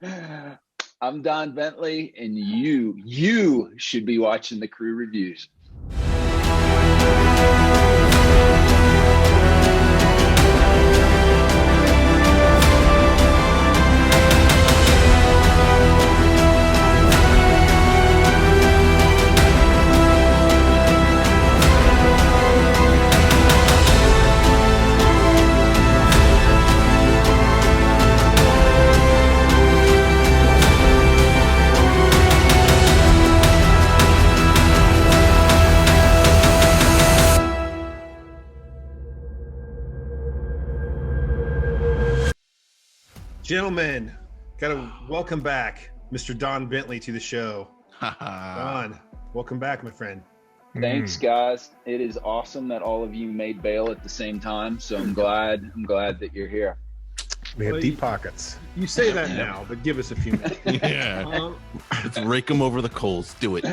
I'm Don Bentley, and you should be watching the Crew Reviews. Gentlemen, gotta welcome back Mr. Don Bentley to the show. Don, welcome back, my friend. Thanks, guys. It is awesome that all of you made bail at the same time. So I'm glad that you're here. We have deep pockets. You say that now, but give us a few minutes. Yeah. Let's rake them over the coals. Do it.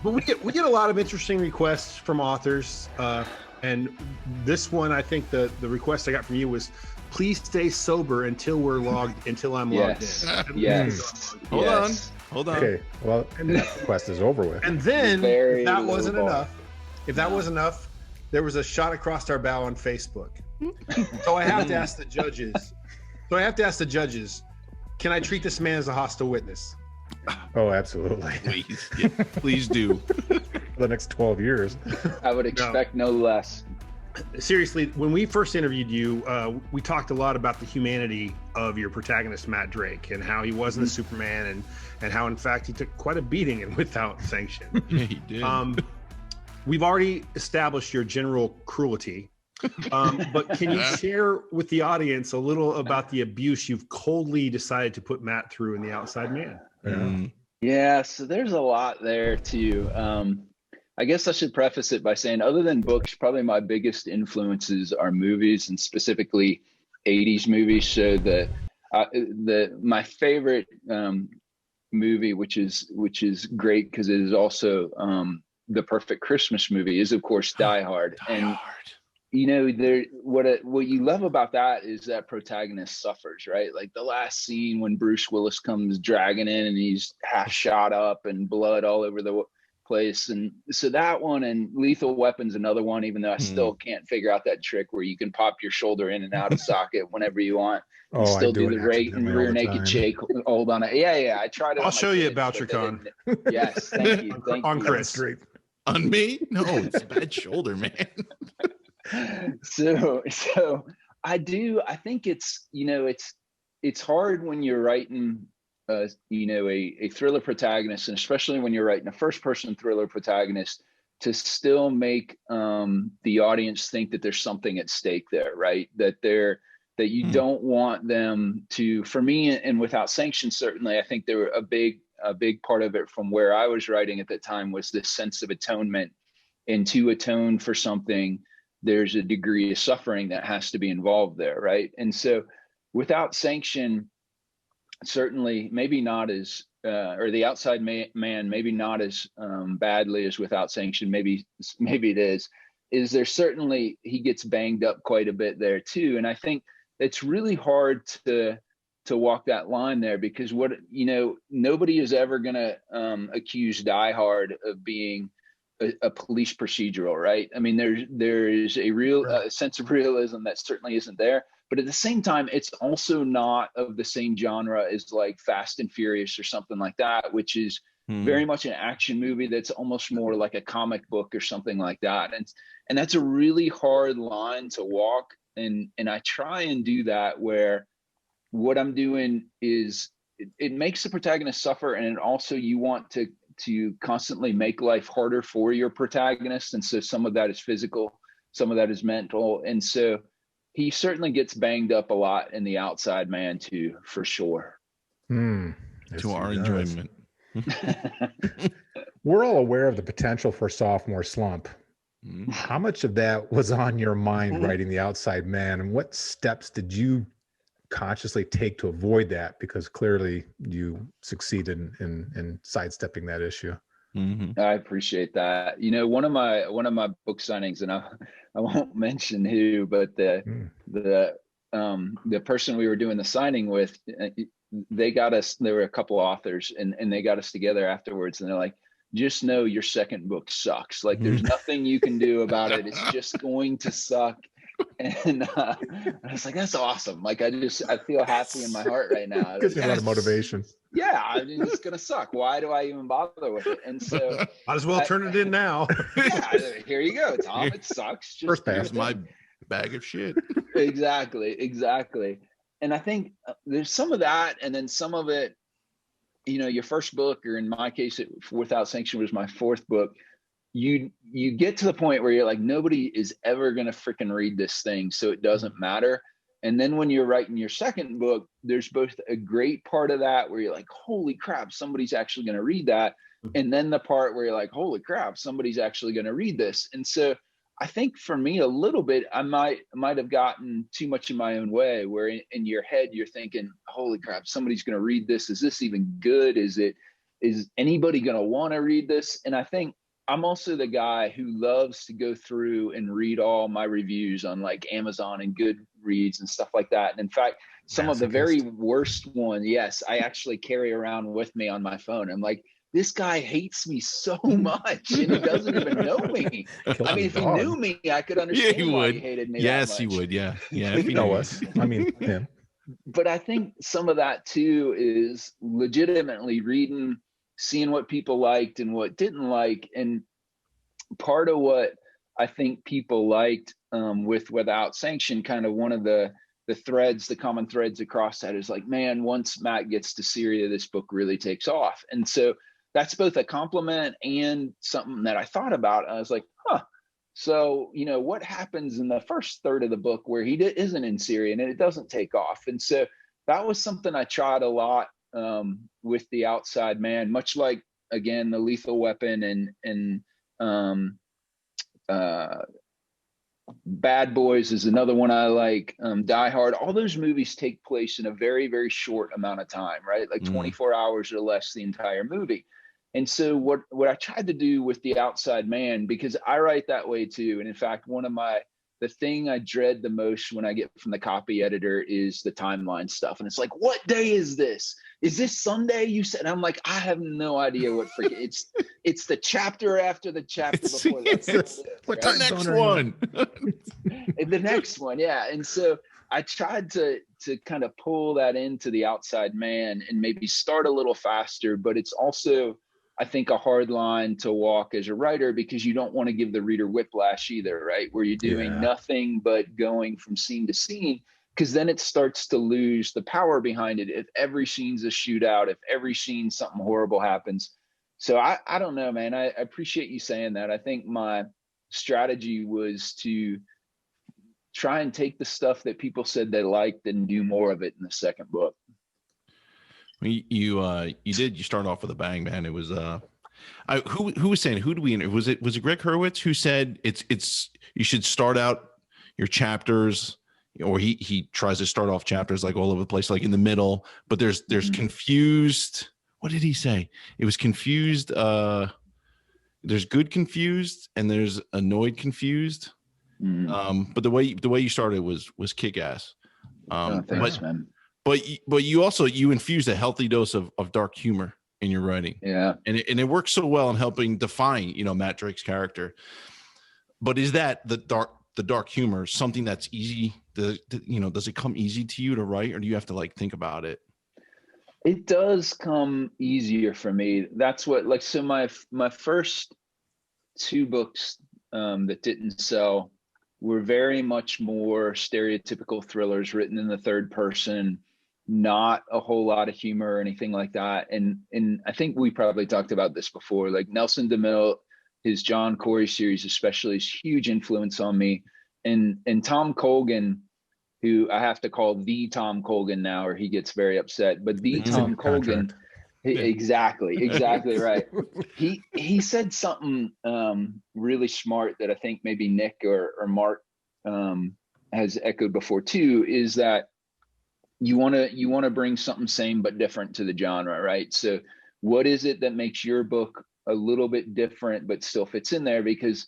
But we get a lot of interesting requests from authors, and this one, I think the request I got from you was, please stay sober until I'm logged in. Yes. Hold on. Okay. Well, that quest is over with. And then, if that wasn't enough, there was a shot across our bow on Facebook. So I have to ask the judges. Can I treat this man as a hostile witness? Oh, absolutely. Please, yeah, please do. For the next 12 years. I would expect no less. Seriously, when we first interviewed you, we talked a lot about the humanity of your protagonist, Matt Drake, and how he wasn't a Superman, and how, in fact, he took quite a beating and without sanction. Yeah, he did. We've already established your general cruelty, but can you share with the audience a little about the abuse you've coldly decided to put Matt through in The Outside Man? Yeah, so there's a lot there, too. I guess I should preface it by saying, other than books, probably my biggest influences are movies, and specifically 80s movies. So my favorite movie, which is great because it is also the perfect Christmas movie, is of course Die Hard. You know, what you love about that is that protagonist suffers, right? Like the last scene when Bruce Willis comes dragging in and he's half shot up and blood all over the place. And so that one, and Lethal Weapon's another one, even though I still can't figure out that trick where you can pop your shoulder in and out of socket whenever you want. You still do the rear naked shake, hold on it. Yeah, I tried it. I'll show you at BoucherCon. Yes, thank you. On Chris. On me? No, it's a bad shoulder, man. So I think it's, you know, it's hard when you're writing a thriller protagonist, and especially when you're writing a first person thriller protagonist, to still make the audience think that there's something at stake there, right? That you don't want them to, for me, and Without Sanction, certainly, I think there were a big part of it from where I was writing at the time was this sense of atonement, and to atone for something, there's a degree of suffering that has to be involved there, right? And so Without Sanction, certainly maybe not as or The Outside Man, maybe not as badly as Without Sanction, maybe it is there certainly, he gets banged up quite a bit there too. And I think it's really hard to walk that line there, because nobody is ever gonna accuse Die Hard of being a police procedural, right? I mean, there is a real sense of realism that certainly isn't there. But at the same time, it's also not of the same genre as like Fast and Furious or something like that, which is very much an action movie that's almost more like a comic book or something like that. And that's a really hard line to walk. And I try and do that, where what I'm doing is it makes the protagonist suffer, and it also, you want to constantly make life harder for your protagonist. And so some of that is physical, some of that is mental. And so he certainly gets banged up a lot in The Outside Man too, for sure. To our enjoyment. We're all aware of the potential for sophomore slump. How much of that was on your mind writing The Outside Man, and what steps did you consciously take to avoid that? Because clearly you succeeded in sidestepping that issue. I appreciate that. You know, one of my book signings, and I won't mention who, but the person we were doing the signing with, they got us, there were a couple authors and they got us together afterwards, and they're like, just know your second book sucks. Like there's nothing you can do about it. It's just going to suck. And I was like, that's awesome. Like I feel happy in my heart right now. Gives me a lot of motivation. Yeah, I mean, it's gonna suck. Why do I even bother with it? And so might as well turn it in now. Yeah, here you go, Tom. It sucks. Just first pass. My bag of shit. Exactly. And I think there's some of that, and then some of it, you know, your first book, or in my case, Without Sanction was my fourth book. You get to the point where you're like, nobody is ever going to freaking read this thing, so it doesn't matter. And then when you're writing your second book, there's both a great part of that where you're like, holy crap, somebody's actually going to read that. And then the part where you're like, holy crap, somebody's actually going to read this. And so I think for me, a little bit, I might have gotten too much in my own way, where in your head, you're thinking, holy crap, somebody's going to read this. Is this even good? Is anybody going to want to read this? And I think I'm also the guy who loves to go through and read all my reviews on like Amazon and Goodreads and stuff like that. And in fact, some of the very worst ones, yes, I actually carry around with me on my phone. I'm like, this guy hates me so much, and he doesn't even know me. I mean, if he knew me, I could understand why he hated me. Yes, he would. Yeah. If you know us, I mean, him. But I think some of that too is legitimately reading, seeing what people liked and what didn't like. And part of what I think people liked with Without Sanction, kind of one of the common threads across that is like, man, once Matt gets to Syria, this book really takes off. And so that's both a compliment and something that I thought about. I was like, so, you know, what happens in the first third of the book where he isn't in Syria and it doesn't take off? And so that was something I tried a lot with The Outside Man, much like, again, The Lethal Weapon and Bad Boys is another one I like. Die Hard. All those movies take place in a very, very short amount of time, right? Like 24 hours or less, the entire movie. And so what I tried to do with The Outside Man, because I write that way too. And in fact, the thing I dread the most when I get from the copy editor is the timeline stuff. And it's like, what day is this? Is this Sunday? You said. And I'm like, I have no idea what freaking it's the chapter after the chapter before that. What the next one? The next one, yeah. And so I tried to kind of pull that into The Outside Man and maybe start a little faster, but it's also, I think, a hard line to walk as a writer, because you don't want to give the reader whiplash either, right? Where you're doing nothing but going from scene to scene, because then it starts to lose the power behind it. If every scene's a shootout, if every scene something horrible happens. So I don't know, man. I appreciate you saying that. I think my strategy was to try and take the stuff that people said they liked and do more of it in the second book. You started off with a bang, man. It was who was saying, who do we, was it Greg Hurwitz who said it's you should start out your chapters, or he tries to start off chapters like all over the place, like in the middle, but there's confused, what did he say? It was confused, there's good confused and there's annoyed confused. But the way you started was kick-ass. Thanks, man. But you also infused a healthy dose of dark humor in your writing. Yeah. And it works so well in helping define, Matt Drake's character. But is that the dark humor something that's easy? Does it come easy to you to write, or do you have to like think about it? It does come easier for me. That's what, so my first two books that didn't sell were very much more stereotypical thrillers written in the third person, not a whole lot of humor or anything like that. And I think we probably talked about this before, like Nelson DeMille, his John Corey series especially, is huge influence on me. And Tom Colgan, who I have to call the Tom Colgan now, or he gets very upset, but the Tom Colgan, exactly right. He said something really smart that I think maybe Nick or Mark has echoed before too, is that you want to bring something same but different to the genre, right? So what is it that makes your book a little bit different but still fits in there? Because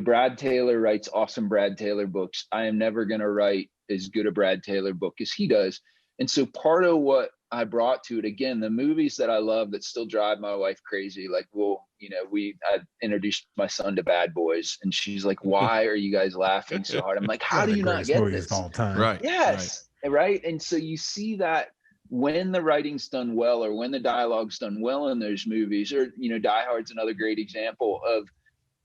Brad Taylor writes awesome Brad Taylor books. I am never going to write as good a Brad Taylor book as he does. And so part of what I brought to it. Again, the movies that I love that still drive my wife crazy. Like, well, you know, I introduced my son to Bad Boys, and she's like, "Why are you guys laughing so hard?" I'm like, "How do you not get this?" Of all time. Right. Yes, right. And so you see that when the writing's done well, or when the dialogue's done well in those movies, or, you know, Die Hard's another great example of,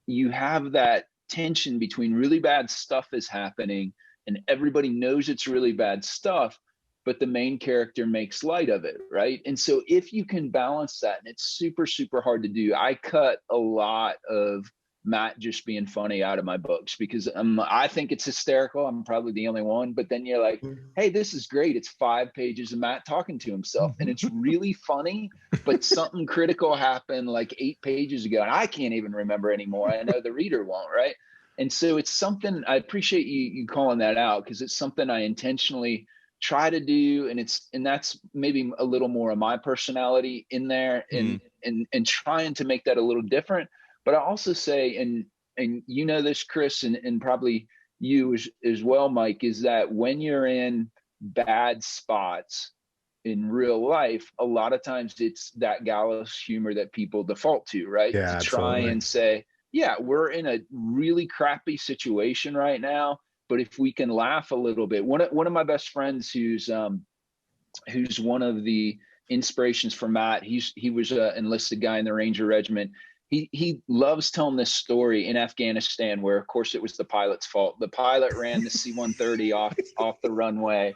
you have that tension between really bad stuff is happening and everybody knows it's really bad stuff, but the main character makes light of it, right? And so if you can balance that, and it's super, super hard to do. I cut a lot of Matt just being funny out of my books because I think it's hysterical. I'm probably the only one, but then you're like, hey, this is great. It's 5 pages of Matt talking to himself, and it's really funny, but something critical happened like 8 pages ago, and I can't even remember anymore. I know the reader won't, right? And so it's something, I appreciate you calling that out, because it's something I intentionally try to do, and that's maybe a little more of my personality in there, and trying to make that a little different. But I also say, and you know this, Chris, and probably you as well, Mike, is that when you're in bad spots in real life, a lot of times it's that gallows humor that people default to, right? Yeah, to try absolutely. and say, yeah, we're in a really crappy situation right now, but if we can laugh a little bit. One of my best friends, who's one of the inspirations for Matt, he was an enlisted guy in the Ranger Regiment. He loves telling this story in Afghanistan, where of course it was the pilot's fault. The pilot ran the C-130 off the runway.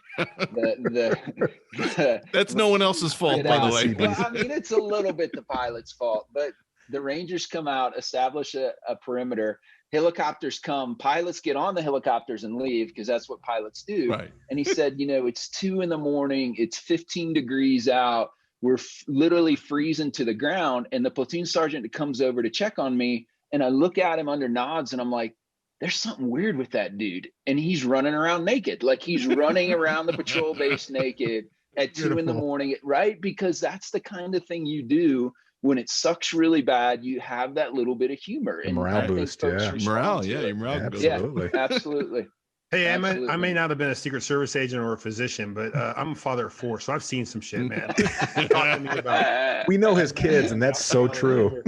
That's no one else's fault, by the way. Well, I mean, it's a little bit the pilot's fault, but the Rangers come out, establish a perimeter. Helicopters come, pilots get on the helicopters and leave, because that's what pilots do. Right. And he said, you know, it's 2 a.m, it's 15 degrees out. We're literally freezing to the ground. And the platoon sergeant comes over to check on me. And I look at him under nods, and I'm like, there's something weird with that dude. And he's running around naked. Like, he's running around the patrol base naked at 2 a.m, right? Because that's the kind of thing you do when it sucks really bad. You have that little bit of humor, and morale boost. Yeah. Morale. Yeah. Your morale. Absolutely. Yeah, absolutely. Hey, Absolutely. I may not have been a Secret Service agent or a physician, but I'm a father of 4, so I've seen some shit, man. Talk to me about We know his kids, and that's so true.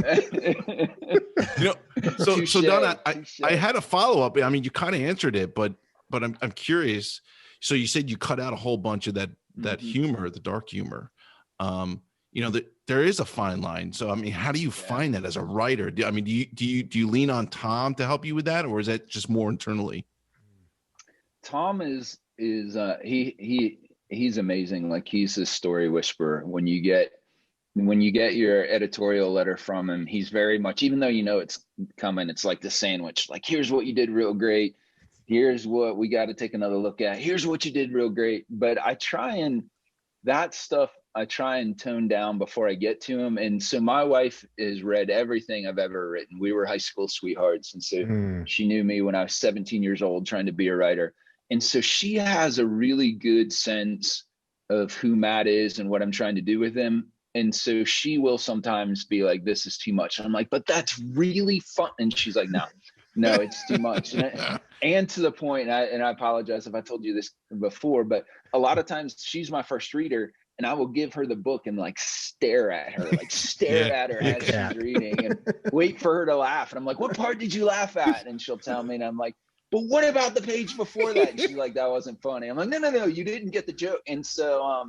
You know, so Don, I had a follow up. I mean, you kind of answered it, but I'm curious. So you said you cut out a whole bunch of that humor, the dark humor. You know, there is a fine line. So I mean, how do you find that as a writer? Do you lean on Tom to help you with that, or is that just more internally? Tom is he's amazing. Like, he's a story whisperer. When you get your editorial letter from him, he's very much, even though you know it's coming, it's like the sandwich. Like, here's what you did real great. Here's what we got to take another look at. Here's what you did real great. But I try and tone down before I get to him. And so my wife has read everything I've ever written. We were high school sweethearts. And so she knew me when I was 17 years old, trying to be a writer. And so she has a really good sense of who Matt is and what I'm trying to do with him. And so she will sometimes be like, this is too much. And I'm like, but that's really fun. And she's like, no, it's too much. And to the point, and I apologize if I told you this before, but a lot of times she's my first reader, and I will give her the book and like stare at her as she's reading, and wait for her to laugh. And I'm like, what part did you laugh at? And she'll tell me, and I'm like, but what about the page before that? And she's like, that wasn't funny. I'm like, no, you didn't get the joke. And so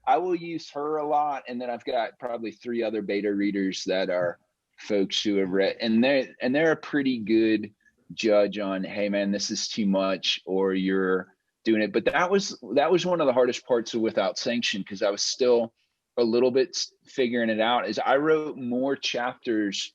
I will use her a lot. And then I've got probably 3 other beta readers that are folks who have read, and they're a pretty good judge on, hey man, this is too much, or you're doing it. But that was one of the hardest parts of Without Sanction, because I was still a little bit figuring it out, is I wrote more chapters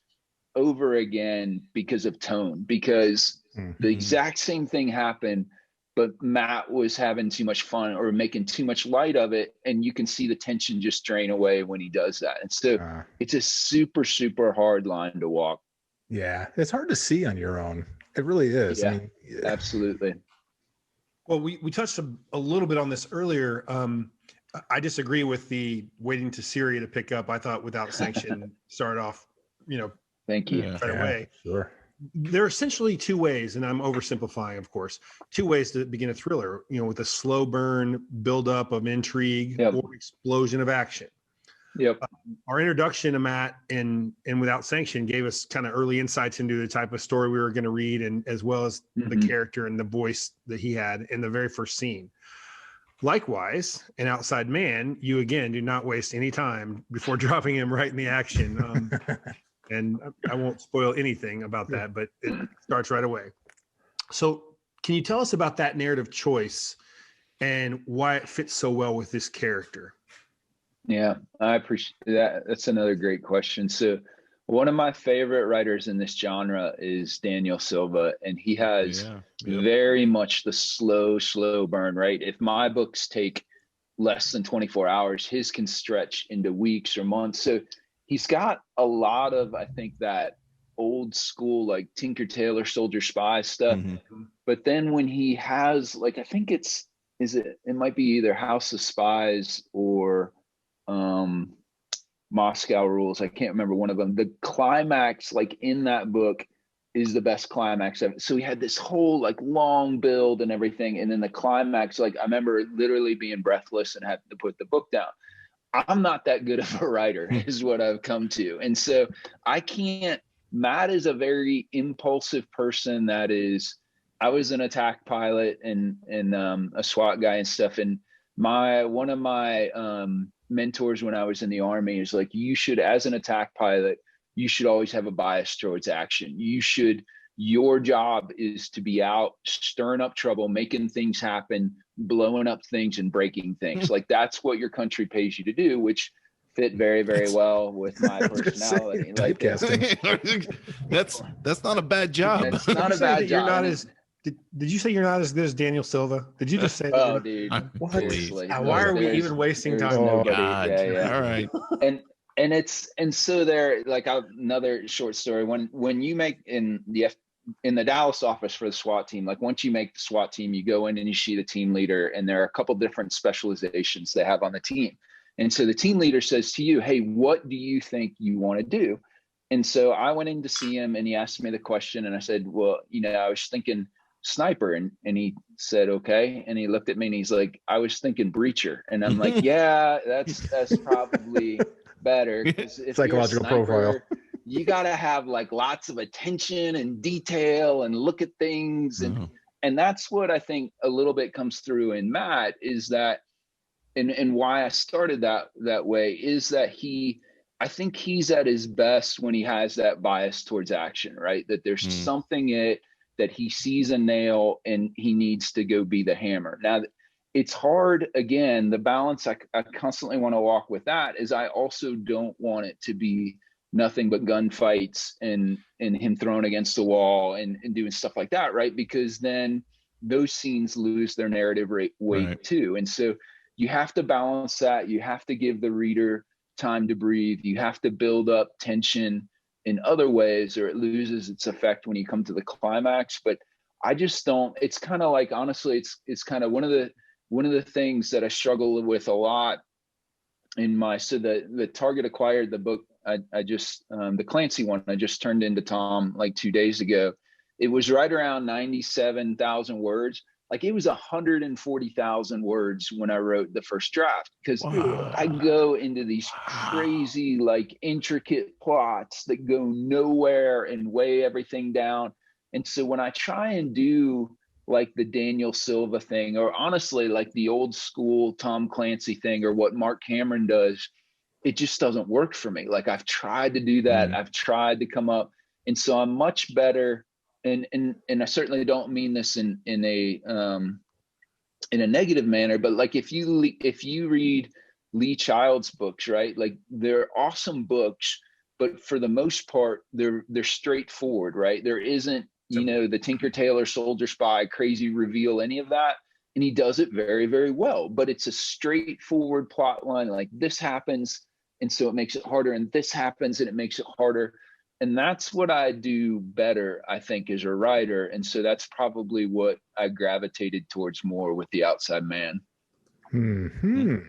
over again because of tone, because the exact same thing happened, but Matt was having too much fun or making too much light of it, and you can see the tension just drain away when he does that. And so it's a super, super hard line to walk. Yeah, it's hard to see on your own. It really is. Yeah, I mean, absolutely. Well, we touched a little bit on this earlier. I disagree with the waiting to Syria to pick up. I thought Without Sanction started off, Thank you. right away. Sure. there are essentially two ways, and I'm oversimplifying, of course, two ways to begin a thriller, with a slow burn buildup of intrigue or explosion of action. Yep. Our introduction to Matt and Without Sanction gave us kind of early insights into the type of story we were going to read, and as well as the character and the voice that he had in the very first scene. Likewise, an Outside Man, you again do not waste any time before dropping him right in the action. And I won't spoil anything about that, but it starts right away. So can you tell us about that narrative choice and why it fits so well with this character? Yeah, I appreciate that. That's another great question. So one of my favorite writers in this genre is Daniel Silva, and he has very much the slow burn, right? If my books take less than 24 hours, his can stretch into weeks or months. So he's got a lot of, I think, that old school, like Tinker Tailor Soldier Spy stuff. But then when he has, like, I think it might be either House of Spies or Moscow Rules. I can't remember one of them. The climax, like in that book, is the best climax ever. So we had this whole like long build and everything, and then the climax, like I remember literally being breathless and having to put the book down. I'm not that good of a writer, is what I've come to, and so I can't. Matt is a very impulsive person. I was an attack pilot and a SWAT guy and stuff, and one of my mentors when I was in the Army is like, you should, as an attack pilot, you should always have a bias towards action. Your job is to be out stirring up trouble, making things happen, blowing up things and breaking things. Like that's what your country pays you to do, which fit very, very well with my personality. Like that's not a bad job. It's not a bad job. Did you say you're not as good as Daniel Silva? Did you just say that? Oh, dude. Why are we even wasting time? All right. And so there, like another short story, when you make in the Dallas office for the SWAT team, like once you make the SWAT team, you go in and you see the team leader, and there are a couple different specializations they have on the team. And so the team leader says to you, hey, what do you think you want to do? And so I went in to see him, and he asked me the question, and I said, well, I was thinking sniper. And he said, okay. And he looked at me and he's like, I was thinking breacher. And I'm like, yeah, that's probably better. If psychological profile. You got to have like lots of attention and detail and look at things. And that's what I think a little bit comes through in Matt is that, and why I started that way is that I think he's at his best when he has that bias towards action, right? That there's something that he sees a nail and he needs to go be the hammer. Now, it's hard, again, the balance I constantly want to walk with that is I also don't want it to be nothing but gunfights and him thrown against the wall and doing stuff like that, right? Because then those scenes lose their narrative weight too. And so you have to balance that. You have to give the reader time to breathe. You have to build up tension in other ways, or it loses its effect when you come to the climax. But I just don't. It's kind of like, honestly, it's kind of one of the things that I struggle with a lot in the Target acquired the book. I just the Clancy one I just turned into Tom like 2 days ago. It was right around 97,000 words. Like it was 140,000 words when I wrote the first draft, because I go into these crazy, like intricate plots that go nowhere and weigh everything down. And so when I try and do like the Daniel Silva thing, or honestly, like the old school Tom Clancy thing, or what Mark Cameron does, it just doesn't work for me. Like I've tried to do that. I've tried to come up. And so I'm much better. And I certainly don't mean this in a negative manner, but like if you read Lee Child's books, right, like they're awesome books, but for the most part they're straightforward, right? There isn't the Tinker Tailor Soldier Spy crazy reveal, any of that, and he does it very, very well. But it's a straightforward plot line, like this happens and so it makes it harder, and this happens and it makes it harder. And that's what I do better, I think, as a writer. And so that's probably what I gravitated towards more with The Outside Man. You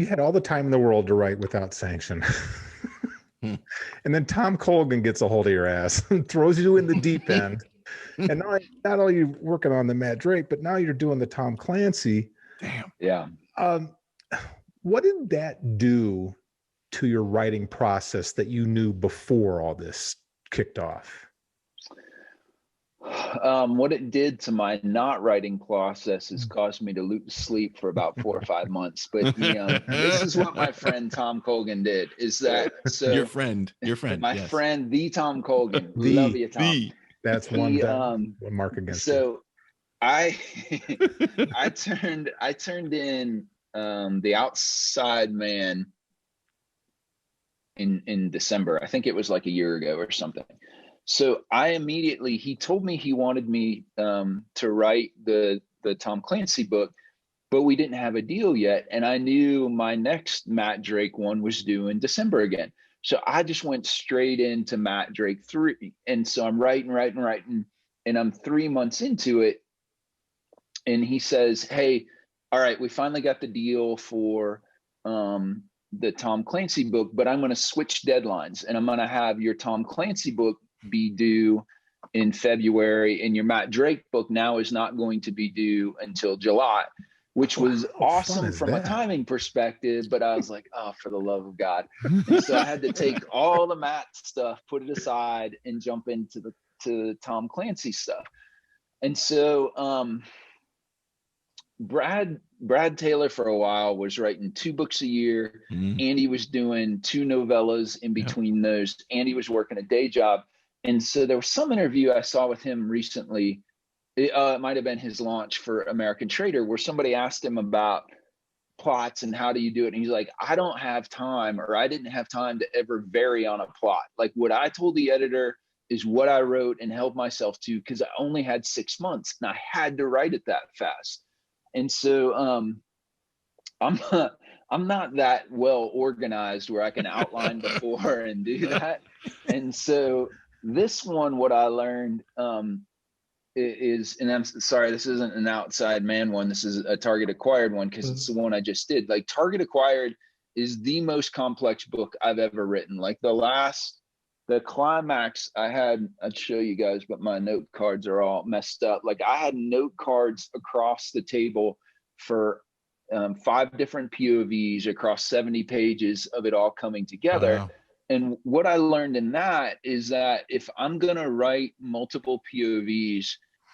had all the time in the world to write Without Sanction. And then Tom Colgan gets a hold of your ass and throws you in the deep end. And not only you working on the Matt Drake, but now you're doing the Tom Clancy. Damn. Yeah. What did that do to your writing process that you knew before all this kicked off? What it did to my not writing process is caused me to lose sleep for about 4 or 5 months. But this is what my friend Tom Colgan did. Is that so? Your friend, my yes. friend, the Tom Colgan. Love you, Tom. That's one mark against you. So I turned in The Outside Man in December. I think it was like a year ago or something. So he told me he wanted me to write the Tom Clancy book, but we didn't have a deal yet. And I knew my next Matt Drake one was due in December again. So I just went straight into Matt Drake 3. And so I'm writing, and I'm 3 months into it. And he says, hey, all right, we finally got the deal for the Tom Clancy book, but I'm going to switch deadlines, and I'm going to have your Tom Clancy book be due in February, and your Matt Drake book now is not going to be due until July, which was awesome from a timing perspective. But I was like, oh, for the love of God. And so I had to take all the Matt stuff, put it aside, and jump into the Tom Clancy stuff. And so Brad Taylor for a while was writing 2 books a year. Andy was doing 2 novellas in between those. Andy was working a day job. And so there was some interview I saw with him recently. It might have been his launch for American Trader, where somebody asked him about plots and how do you do it. And he's like, I don't have time, or I didn't have time to ever vary on a plot. Like what I told the editor is what I wrote and held myself to, because I only had 6 months and I had to write it that fast. And so I'm not that well organized where I can outline before and do that. And so this one, what I learned is, and I'm sorry, this isn't an Outside Man one. This is a Target Acquired one, because it's the one I just did. Like Target Acquired is the most complex book I've ever written. Like the climax I'd show you guys, but my note cards are all messed up. Like I had note cards across the table for 5 different POVs across 70 pages of it all coming together. Wow. And what I learned in that is that if I'm going to write multiple POVs,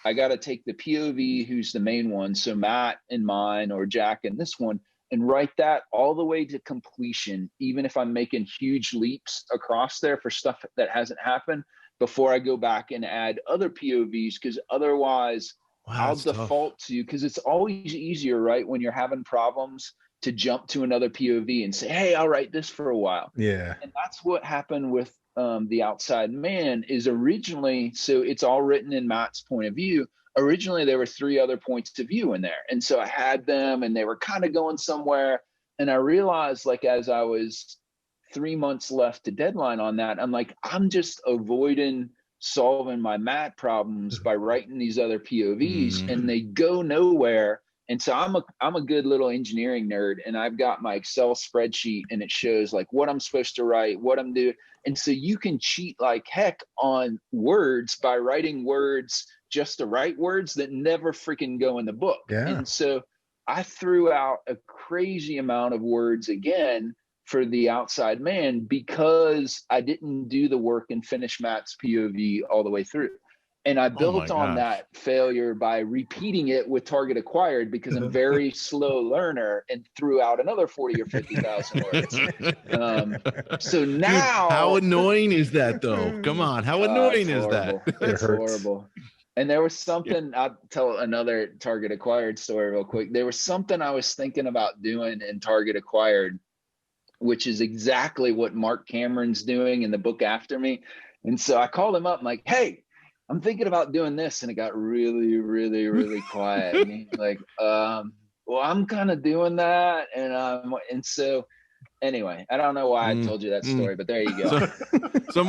I got to take the POV who's the main one, so Matt and mine, or Jack and this one, and write that all the way to completion, even if I'm making huge leaps across there for stuff that hasn't happened, before I go back and add other POVs, because otherwise I'll default to, because it's always easier, right, when you're having problems, to jump to another POV and say, hey, I'll write this for a while. Yeah. And that's what happened with The Outside Man. Is originally, so it's all written in Matt's point of view. Originally, there were 3 other points of view in there. And so I had them, and they were kind of going somewhere. And I realized, like, as I was 3 months left to deadline on that, I'm like, I'm just avoiding solving my Matt problems by writing these other POVs, and they go nowhere. And so I'm a good little engineering nerd, and I've got my Excel spreadsheet, and it shows like what I'm supposed to write, what I'm doing. And so you can cheat like heck on words by writing words just to write words that never freaking go in the book. Yeah. And so I threw out a crazy amount of words again for The Outside Man, because I didn't do the work and finish Matt's POV all the way through. And I built on that failure by repeating it with Target Acquired, because I'm a very slow learner, and threw out another 40 or 50,000 words. So now, dude, how annoying is that though? Come on, how annoying is that? It's horrible. And there was something, I'll tell another Target Acquired story real quick. There was something I was thinking about doing in Target Acquired, which is exactly what Mark Cameron's doing in the book after me. And so I called him up. I'm like, hey, I'm thinking about doing this. And it got really, really, really quiet. And he's like, well, I'm kind of doing that. And so anyway, I don't know why I told you that story, but there you go. So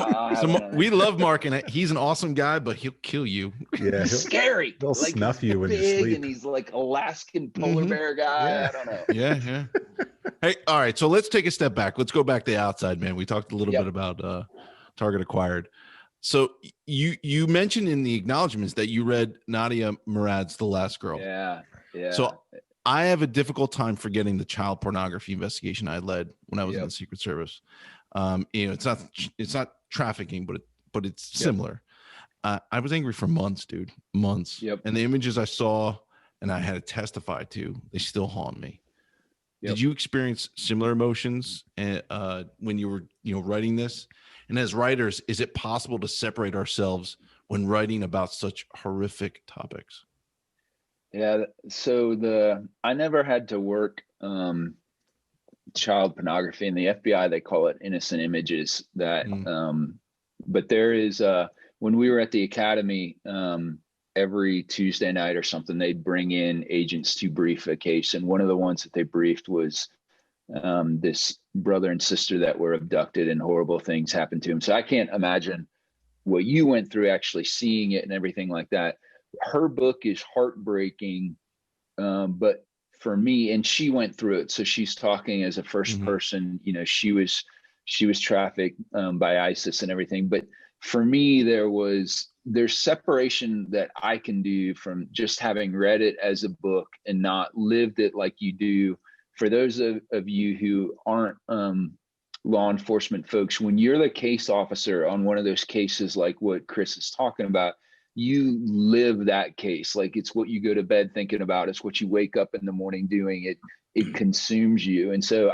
we love Mark, and he's an awesome guy, but he'll kill you. Yeah, he's scary. He'll like, snuff you when you sleep. And he's like Alaskan polar bear guy. Yeah. I don't know. Yeah. Hey, all right. So let's take a step back. Let's go back to The Outside Man. We talked a little bit about Target acquired. So you mentioned in the acknowledgments that you read Nadia Murad's The Last Girl. Yeah. So I have a difficult time forgetting the child pornography investigation I led when I was in the Secret Service. It's not trafficking, but it's similar. I was angry for months, dude, months. Yep. And the images I saw and I had to testify to, they still haunt me. Did you experience similar emotions when you were, writing this? And as writers, is it possible to separate ourselves when writing about such horrific topics? Yeah. So I never had to work child pornography. In the FBI, they call it innocent images. But there is when we were at the academy, every Tuesday night or something, they'd bring in agents to brief a case. And one of the ones that they briefed was this brother and sister that were abducted and horrible things happened to him. So I can't imagine what you went through actually seeing it and everything like that. Her book is heartbreaking, but for me, and she went through it. So she's talking as a first person, she was trafficked by ISIS and everything. But for me, there's separation that I can do from just having read it as a book and not lived it like you do. For those of you who aren't law enforcement folks, when you're the case officer on one of those cases like what Chris is talking about, you live that case. Like it's what you go to bed thinking about. It's what you wake up in the morning doing. It consumes you. And so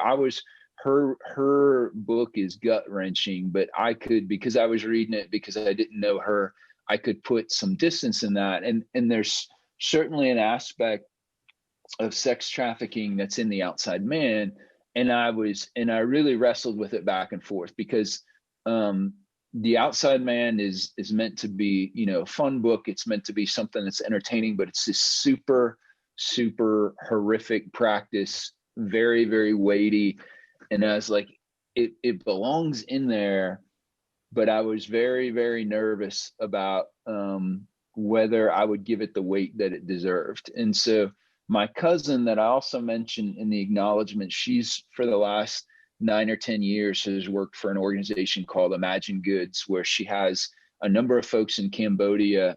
her book is gut wrenching, but I could, because I was reading it, because I didn't know her, I could put some distance in that. And there's certainly an aspect of sex trafficking that's in The Outside Man. And I really wrestled with it back and forth because The Outside Man is meant to be, a fun book. It's meant to be something that's entertaining, but it's this super, super horrific practice, very, very weighty. And I was like, it belongs in there, but I was very, very nervous about whether I would give it the weight that it deserved. And so my cousin that I also mentioned in the acknowledgement, she's for the last 9 or 10 years has worked for an organization called Imagine Goods, where she has a number of folks in Cambodia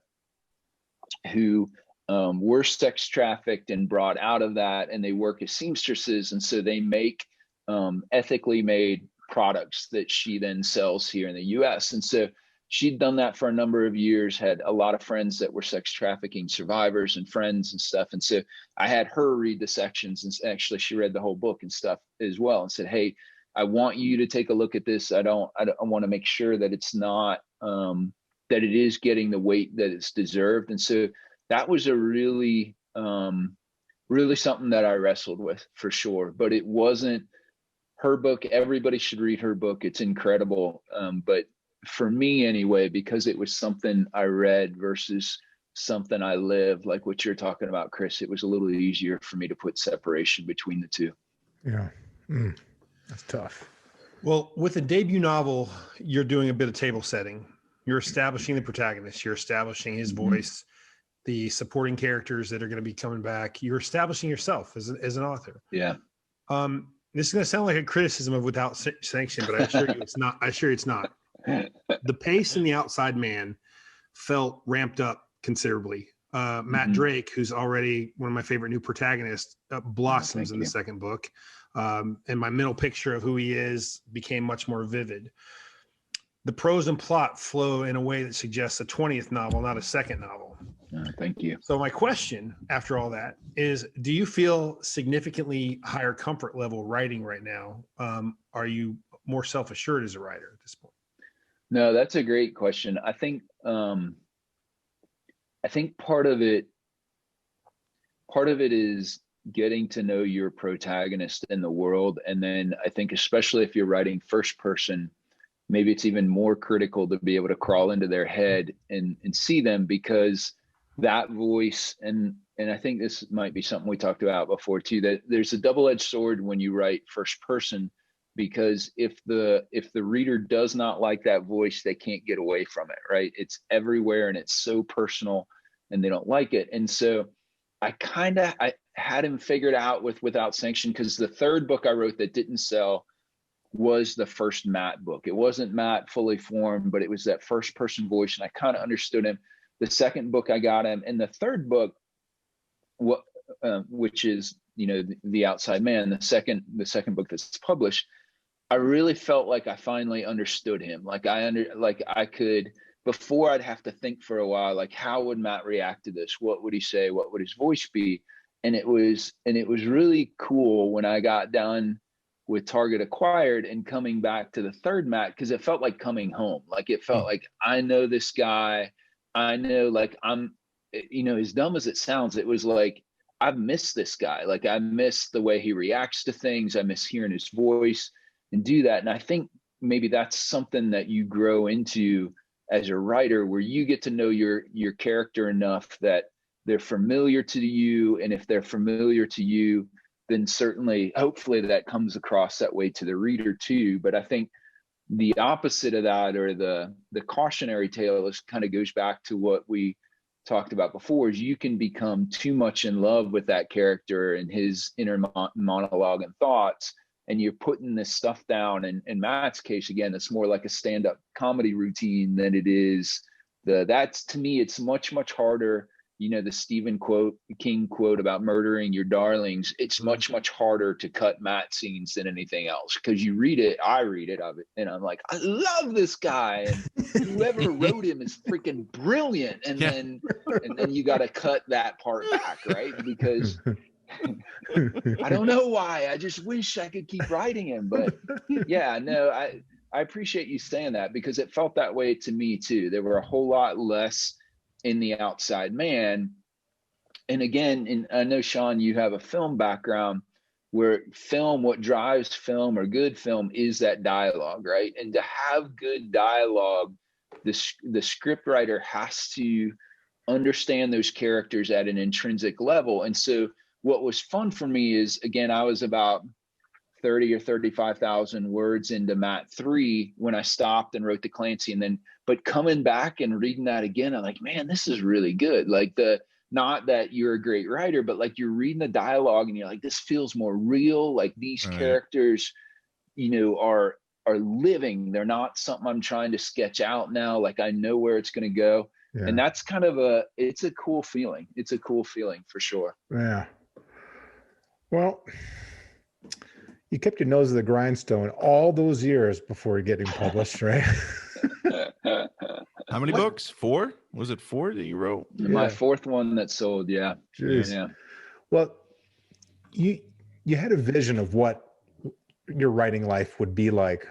who were sex trafficked and brought out of that, and they work as seamstresses. And so they make ethically made products that she then sells here in the US. And so she'd done that for a number of years, had a lot of friends that were sex trafficking survivors and friends and stuff. And so I had her read the sections, and actually she read the whole book and stuff as well, and said, hey, I want you to take a look at this. I want to make sure that it's not, that it is getting the weight that it's deserved. And so that was a really, really something that I wrestled with for sure, but it wasn't her book. Everybody should read her book. It's incredible. But for me anyway, because it was something I read versus something I lived, like what you're talking about, Chris, it was a little easier for me to put separation between the two. Yeah. That's tough. Well, with a debut novel, you're doing a bit of table setting. You're establishing the protagonist. You're establishing his voice, the supporting characters that are going to be coming back. You're establishing yourself as an author. Yeah. This is going to sound like a criticism of Without Sanction, but I assure you it's not. I assure it's not. The pace in The Outside Man felt ramped up considerably. Matt Drake, who's already one of my favorite new protagonists, blossoms in the second book. And my mental picture of who he is became much more vivid. The prose and plot flow in a way that suggests a 20th novel, not a second novel. Thank you. So my question after all that is, do you feel significantly higher comfort level writing right now? Are you more self-assured as a writer at this point? No, that's a great question. I think part of it is getting to know your protagonist in the world. And then I think, especially if you're writing first person, maybe it's even more critical to be able to crawl into their head and see them, because that voice, and I think this might be something we talked about before too, that there's a double-edged sword when you write first person, because if the reader does not like that voice, they can't get away from it, right? It's everywhere and it's so personal and they don't like it. And so I had him figured out with Without Sanction, because the third book I wrote that didn't sell, was the first Matt book. It wasn't Matt fully formed, but it was that first person voice, and I kind of understood him. The second book I got him, and the third book, which is, you know, the Outside Man, the second book that's published, I really felt like I finally understood him. Like I could, before I'd have to think for a while, like, how would Matt react to this? What would he say? What would his voice be? And it was really cool when I got done with Target Acquired and coming back to the third Matt, because it felt like coming home. Like it felt like I know this guy. I know, like, I'm, you know, as dumb as it sounds, it was like, I've missed this guy. Like I miss the way he reacts to things. I miss hearing his voice and do that. And I think maybe that's something that you grow into as a writer, where you get to know your character enough that they're familiar to you. And if they're familiar to you, then certainly, hopefully that comes across that way to the reader too. But I think the opposite of that, or the cautionary tale, is kind of goes back to what we talked about before, is you can become too much in love with that character and his inner monologue and thoughts, and you're putting this stuff down. And in Matt's case, again, it's more like a stand-up comedy routine than it is that's, to me, it's much, much harder. You know, the Stephen King quote about murdering your darlings. It's much, much harder to cut Matt scenes than anything else, because you read it, I read it of it, and I'm like, I love this guy, and whoever wrote him is freaking brilliant. And then you got to cut that part back, right? Because I don't know why. I just wish I could keep writing him. But yeah, no, I appreciate you saying that, because it felt that way to me too. There were a whole lot less in the Outside Man. And again, and I know, Sean, you have a film background, where what drives film or good film is that dialogue, right? And to have good dialogue, the script writer has to understand those characters at an intrinsic level. And so what was fun for me is, again, I was about 30 or 35,000 words into Matt 3 when I stopped and wrote the Clancy. And then, but coming back and reading that again, I'm like, man, this is really good. Like, not that you're a great writer, but like, you're reading the dialogue and you're like, this feels more real. Like, these characters, you know, are living. They're not something I'm trying to sketch out now. Like, I know where it's going to go. Yeah. And that's kind of it's a cool feeling. It's a cool feeling for sure. Yeah. Well, you kept your nose to the grindstone all those years before getting published, right? How many books? 4? Was it 4 that you wrote? Yeah. My 4th one that sold, yeah. Jeez. Yeah. Well, you had a vision of what your writing life would be like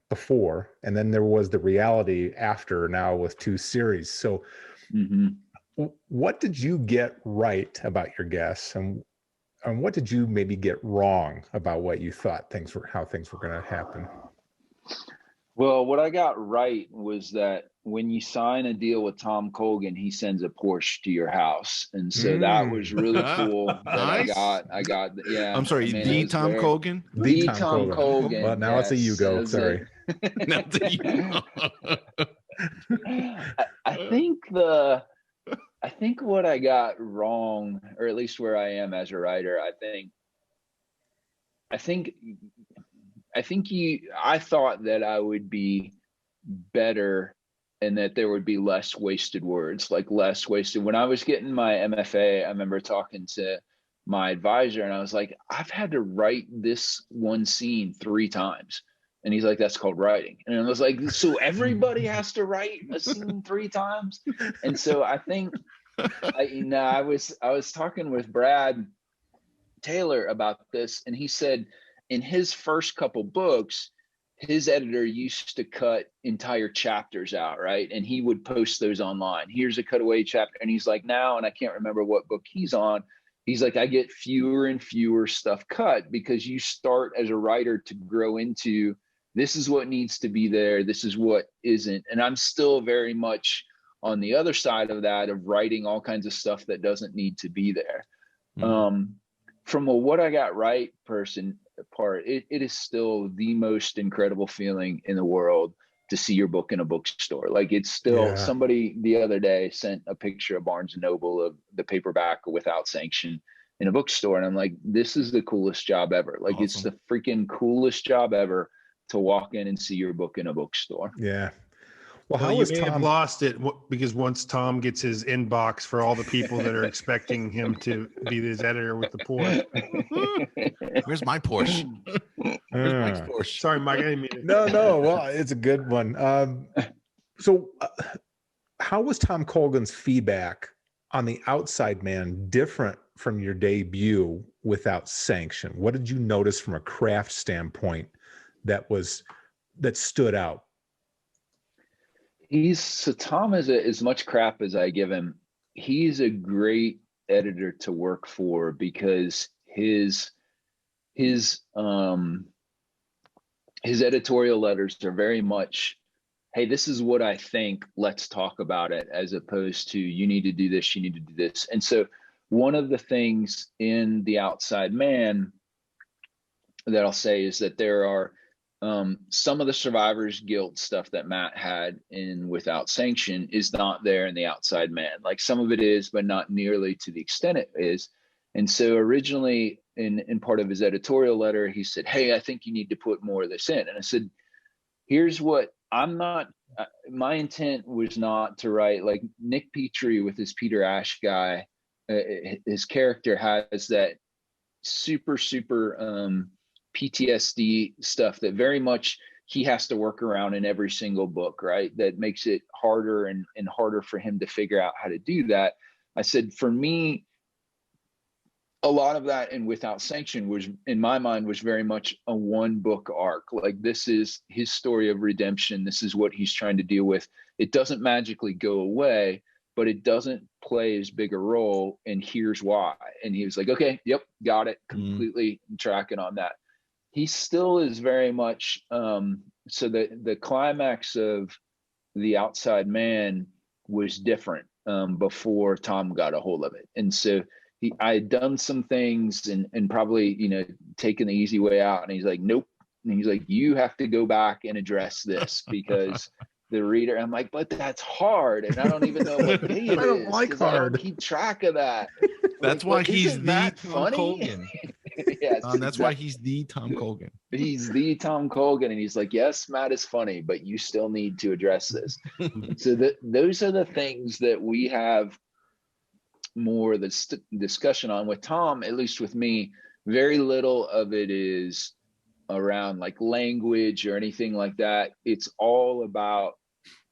before, and then there was the reality after, now with 2 series. So what did you get right about your guests, and what did you maybe get wrong about what you thought how things were going to happen? Well, what I got right was that when you sign a deal with Tom Colgan, he sends a Porsche to your house. And so that was really cool. That Nice. I got, yeah. I'm sorry, the Tom Colgan? The Tom Colgan. Well, now it's a you go. Sorry. Now it's a you. I think what I got wrong, or at least where I am as a writer, I thought that I would be better and that there would be less wasted words, like less wasted. When I was getting my MFA, I remember talking to my advisor and I was like, I've had to write this one scene 3 times. And he's like, that's called writing. And I was like, so everybody has to write a scene 3 times? And so I think, I was talking with Brad Taylor about this, and he said in his first couple books, his editor used to cut entire chapters out, right? And he would post those online. Here's a cutaway chapter. And he's like, now, and I can't remember what book he's on, he's like, I get fewer and fewer stuff cut, because you start as a writer to grow into, this is what needs to be there, this is what isn't. And I'm still very much on the other side of that, of writing all kinds of stuff that doesn't need to be there. From a what I got right part, it is still the most incredible feeling in the world to see your book in a bookstore. Like, it's still, somebody the other day sent a picture of Barnes and Noble of the paperback without sanction in a bookstore. And I'm like, this is the coolest job ever. Like, awesome. It's the freaking coolest job ever. to walk in and see your book in a bookstore. Yeah. Well, Well, how you was may have Tom? lost it because once Tom gets his inbox for all the people that are expecting him to be his editor with the Porsche. Where's my Porsche? Where's Mike's Uh, Porsche? Sorry, Mike, I didn't mean it. no. Well, it's a good one. So, how was Tom Colgan's feedback on The Outside Man different from your debut Without Sanction? What did you notice from a craft standpoint that stood out? Tom is as much crap as I give him. He's a great editor to work for because his editorial letters are very much, hey, this is what I think, let's talk about it, as opposed to you need to do this, you need to do this. And so one of the things in The Outside Man that I'll say is that there are some of the survivor's guilt stuff that Matt had in Without Sanction is not there in The Outside Man. Like some of it is, but not nearly to the extent it is. And so originally in part of his editorial letter, he said, hey, I think you need to put more of this in. And I said, here's what my intent was not to write like Nick Petrie with his Peter Ash guy. His character has that super PTSD stuff that very much he has to work around in every single book, right? That makes it harder and harder for him to figure out how to do that. I said, for me, a lot of that in Without Sanction was, in my mind, was very much a one book arc. Like this is his story of redemption. This is what he's trying to deal with. It doesn't magically go away, but it doesn't play as big a role. And here's why. And he was like, okay, yep, got it. Completely tracking on that. He still is very much, so the climax of The Outside Man was different before Tom got a hold of it. And so I had done some things and probably, taken the easy way out. And he's like, nope. And he's like, you have to go back and address this because the reader, I'm like, but that's hard. And I don't even know what day it is. I don't like hard. I don't keep track of that. That's why he's the Tom Colgan. Yes, that's why he's the Tom Colgan. He's the Tom Colgan. And he's like, yes, Matt is funny, but you still need to address this. So those are the things that we have more of the discussion on. With Tom, at least with me, very little of it is around like language or anything like that. It's all about,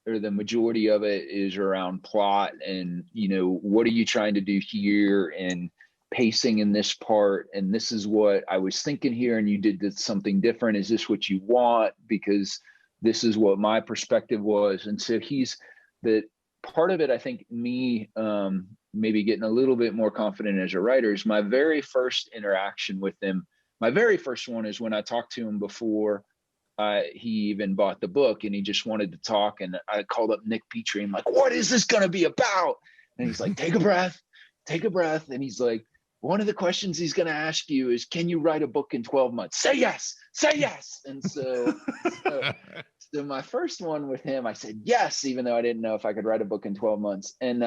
or the majority of it is around plot and, what are you trying to do here, and pacing in this part, and this is what I was thinking here, and you did something different. Is this what you want? Because this is what my perspective was. And so he's the part of it. I think me maybe getting a little bit more confident as a writer is my very first interaction with him. My very first one is when I talked to him before he even bought the book, and he just wanted to talk. And I called up Nick Petrie. I'm like, what is this going to be about? And he's like, take a breath. And he's like, one of the questions he's going to ask you is, can you write a book in 12 months? Say yes. And so my first one with him, I said yes, even though I didn't know if I could write a book in 12 months. And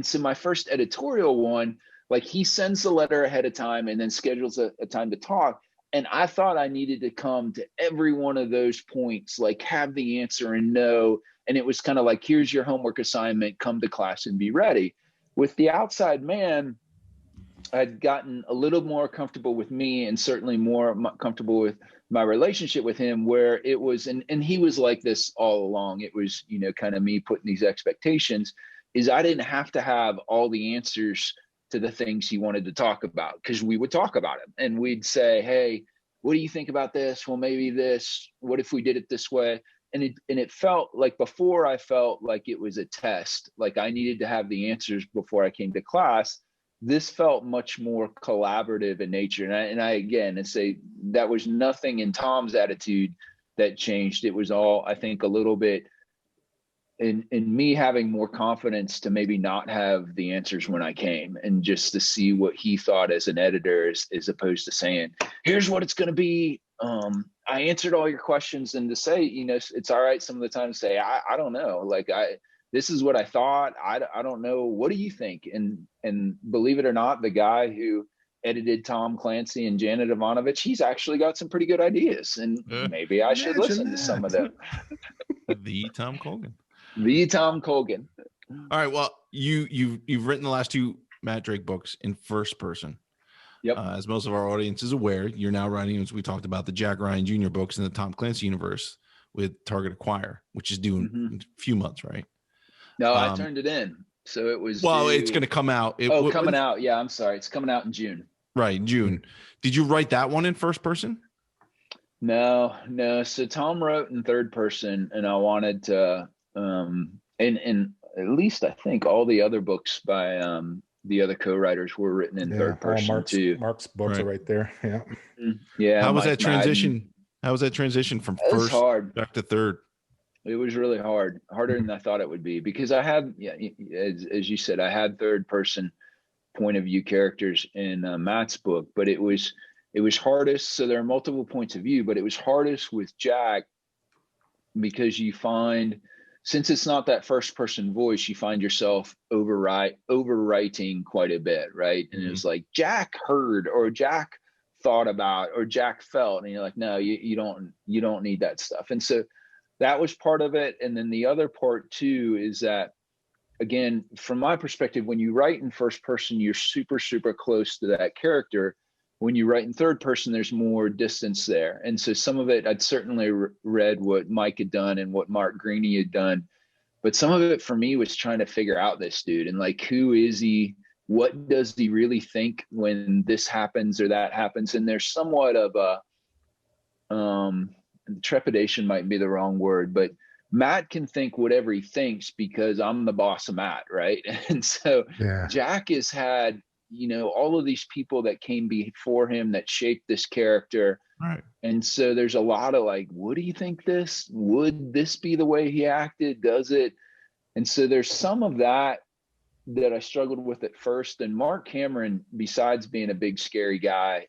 so my first editorial one, like he sends the letter ahead of time and then schedules a time to talk. And I thought I needed to come to every one of those points, like have the answer and know. And it was kind of like, here's your homework assignment, come to class and be ready. With The Outside Man, I'd gotten a little more comfortable with me, and certainly more comfortable with my relationship with him, where it was, and he was like this all along. It was, kind of me putting these expectations, is I didn't have to have all the answers to the things he wanted to talk about, because we would talk about it and we'd say, hey, what do you think about this? Well, maybe this, what if we did it this way? And it felt like, before I felt like it was a test, like I needed to have the answers before I came to class. This felt much more collaborative in nature. And I again, say that was nothing in Tom's attitude that changed. It was all, I think, a little bit in me having more confidence to maybe not have the answers when I came, and just to see what he thought as an editor, as opposed to saying, here's what it's going to be. I answered all your questions, and to say, it's all right some of the time to say, I don't know. Like this is what I thought. I don't know. What do you think? And believe it or not, the guy who edited Tom Clancy and Janet Ivanovich, he's actually got some pretty good ideas, and maybe I should listen to some of them. The Tom Colgan. The Tom Colgan. All right. Well, you've written the last 2 Matt Drake books in first person. Yep. As most of our audience is aware, you're now writing, as we talked about, the Jack Ryan Jr. books in the Tom Clancy universe with Target Acquire, which is due in a few months, right? No, I turned it in. So it was. Well, it's going to come out. Coming out. Yeah, I'm sorry. It's coming out in June. Right, June. Did you write that one in first person? No. So Tom wrote in third person, and I wanted to, and at least I think all the other books by the other co-writers were written in third person too. Mark's books are right there. Yeah. Yeah. How was that transition? How was that transition from first back to third? It was really harder than I thought it would be, because I had, as you said, I had third person point of view characters in Matt's book, but it was hardest. So there are multiple points of view, but it was hardest with Jack, because you find, since it's not that first person voice, you find yourself overwriting quite a bit, right? And it was like, Jack heard, or Jack thought about, or Jack felt, and you're like, no, you don't need that stuff. And so that was part of it. And then the other part too is that, again, from my perspective, when you write in first person, you're super, super close to that character. When you write in third person, there's more distance there. And so some of it, I'd certainly read what Mike had done and what Mark Greaney had done. But some of it for me was trying to figure out this dude and like, who is he? What does he really think when this happens or that happens? And there's somewhat of a, trepidation might be the wrong word, but Matt can think whatever he thinks because I'm the boss of Matt, right? And so Jack has had, all of these people that came before him that shaped this character. Right. And so there's a lot of like, what do you think would this be the way he acted? Does it? And so there's some of that I struggled with at first. And Mark Cameron, besides being a big, scary guy,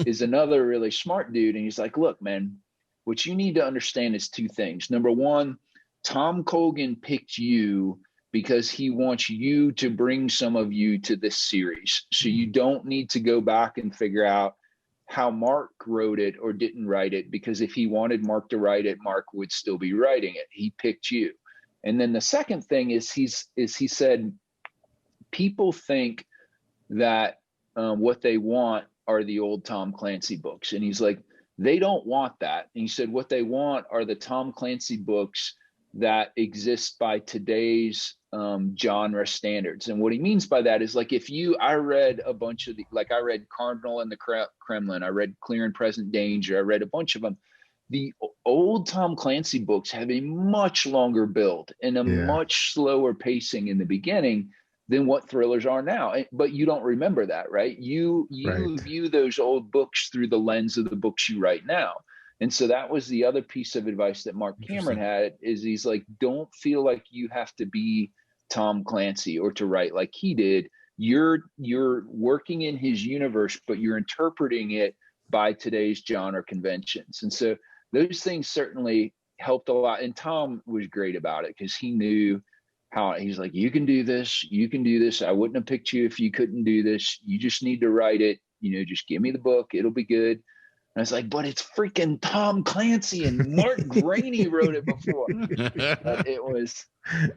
is another really smart dude. And he's like, look, man, what you need to understand is 2 things. Number one, Tom Colgan picked you because he wants you to bring some of you to this series. So you don't need to go back and figure out how Mark wrote it or didn't write it, because if he wanted Mark to write it, Mark would still be writing it. He picked you. And then the second thing is he said, people think that what they want are the old Tom Clancy books. And he's like, they don't want that. And he said, what they want are the Tom Clancy books that exist by today's genre standards. And what he means by that is like, I read a bunch of I read Cardinal and the Kremlin, I read Clear and Present Danger, I read a bunch of them. The old Tom Clancy books have a much longer build and a much slower pacing in the beginning than what thrillers are now. But you don't remember that, right? You view those old books through the lens of the books you write now. And so that was the other piece of advice that Mark Cameron had, is he's like, don't feel like you have to be Tom Clancy or to write like he did. You're working in his universe, but you're interpreting it by today's genre conventions. And so those things certainly helped a lot. And Tom was great about it, because he knew how, he's like, you can do this. I wouldn't have picked you if you couldn't do this. You just need to write it. Just give me the book. It'll be good. And I was like, but it's freaking Tom Clancy, and Mark Greaney wrote it before.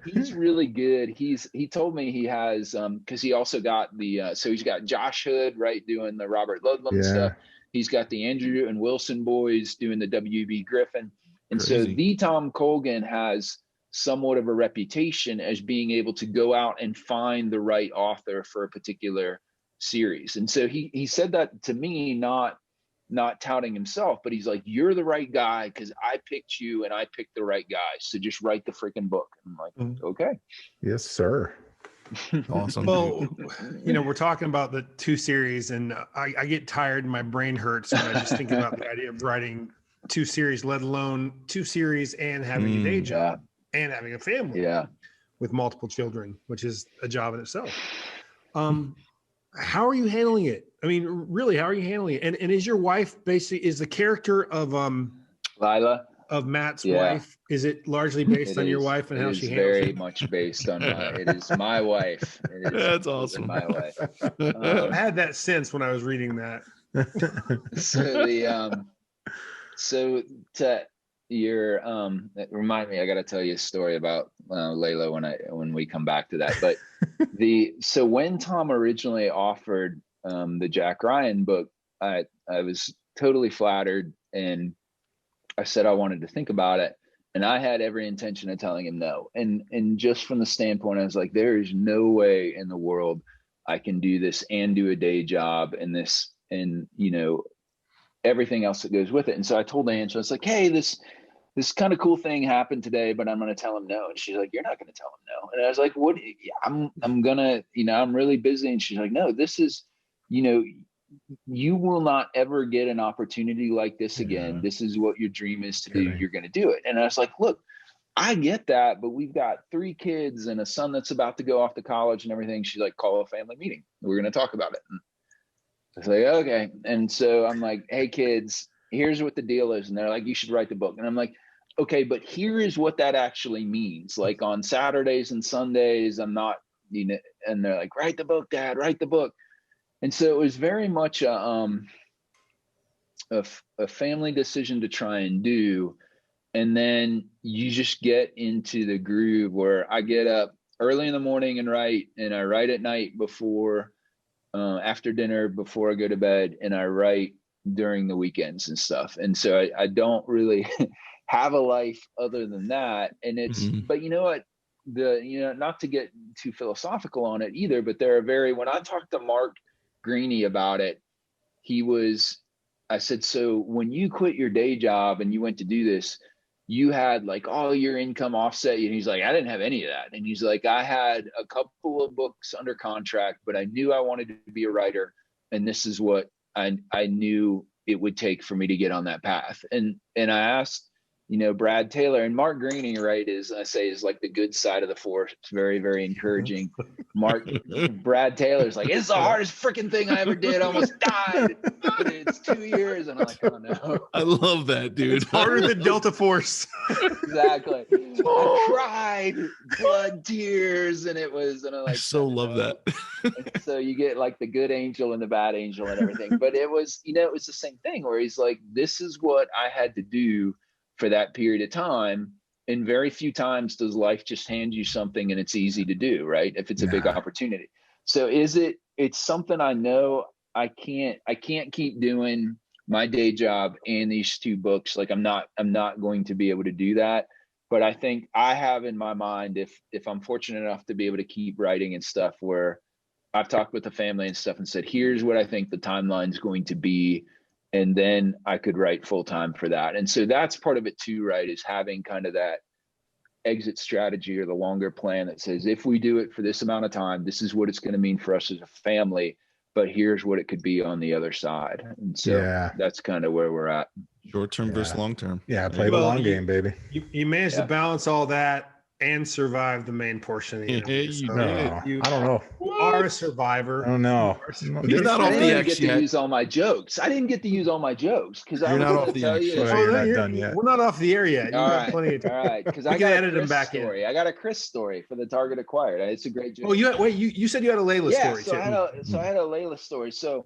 He's really good. He told me he has, cause he also got so he's got Josh Hood, right, doing the Robert Ludlum stuff. He's got the Andrew and Wilson boys doing the W.B. Griffin. And so the Tom Colgan has somewhat of a reputation as being able to go out and find the right author for a particular series. And so he said that to me, not touting himself, but he's like, you're the right guy because I picked you and I picked the right guy. So just write the freaking book. I'm like, okay. Yes, sir. Awesome. Well, we're talking about the 2 series, and I get tired and my brain hurts when I just think about the idea of writing 2 series, let alone 2 series and having a day job and having a family with multiple children, which is a job in itself. How are you handling it? I mean, really, how are you handling it? And is your wife basically, is the character of Lila? of Matt's Yeah. wife? Is it largely based on your wife and how she handles very it? much based on it is my wife. It is That's awesome. my wife. I had that sense when I was reading that. So to your remind me, I got to tell you a story about Layla when we come back to that. But so when Tom originally offered the Jack Ryan book, I was totally flattered, and I said I wanted to think about it, and I had every intention of telling him no. And just from the standpoint, I was like, there is no way in the world I can do this and do a day job and this, and everything else that goes with it. And so I told Angela, I was like, hey, this kind of cool thing happened today, but I'm going to tell him no. And she's like, you're not going to tell him no. And I was like, what? I'm going to, I'm really busy. And she's like, no, this is, you will not ever get an opportunity like this again. This is what your dream is to do. You're going to do it. And I was like, look, I get that, but we've got 3 kids and a son that's about to go off to college and everything. She's like, call a family meeting. We're going to talk about it. And I was like, okay. And so I'm like, hey kids, here's what the deal is. And they're like, you should write the book. And I'm like, okay, but here is what that actually means. Like on Saturdays and Sundays, I'm not, and they're like, write the book, Dad, write the book. And so it was very much a family decision to try and do. And then you just get into the groove where I get up early in the morning and write at night before, after dinner, before I go to bed, and I write during the weekends and stuff. And so I don't really have a life other than that. And it's, but you know what, not to get too philosophical on it either, but when I talked to Mark Greeny about it, I said, so when you quit your day job and you went to do this, you had like all your income offset. And he's like, I didn't have any of that. And he's like, I had a couple of books under contract, but I knew I wanted to be a writer. And this is what I knew it would take for me to get on that path. And I asked, Brad Taylor, and Mark Greeny, right, is like the good side of the force. It's very, very encouraging. Brad Taylor's like, it's the hardest freaking thing I ever did. I almost died. But it's 2 years. And I'm like, oh no. I love that, dude. It's harder than Delta Force. Exactly. I cried, blood, tears, and I'm like, I so love that. So you get like the good angel and the bad angel and everything. But it was, it was the same thing where he's like, this is what I had to do for that period of time. And very few times does life just hand you something and it's easy to do, right? If it's a big opportunity. So it's something I know I can't keep doing my day job and these 2 books. Like I'm not going to be able to do that. But I think I have in my mind, if I'm fortunate enough to be able to keep writing and stuff, where I've talked with the family and stuff and said, here's what I think the timeline is going to be. And then I could write full time for that. And so that's part of it too, right? Is having kind of that exit strategy or the longer plan that says, if we do it for this amount of time, this is what it's going to mean for us as a family, but here's what it could be on the other side. And so that's kind of where we're at. Short-term versus long-term. Yeah. Play the long game, baby. You managed to balance all that and survive the main portion of the interview. I don't know. You are a survivor. I don't know. He's not off the X yet. Use all my jokes. I didn't get to use all my jokes because I'm not off the X. You're not done yet. We're not off the air yet. All right, plenty of time. All right, because I got edit them back story. I got a Chris story for the Target Acquired. It's a great joke. Oh, you said you had a Layla story too. I had a Layla story. So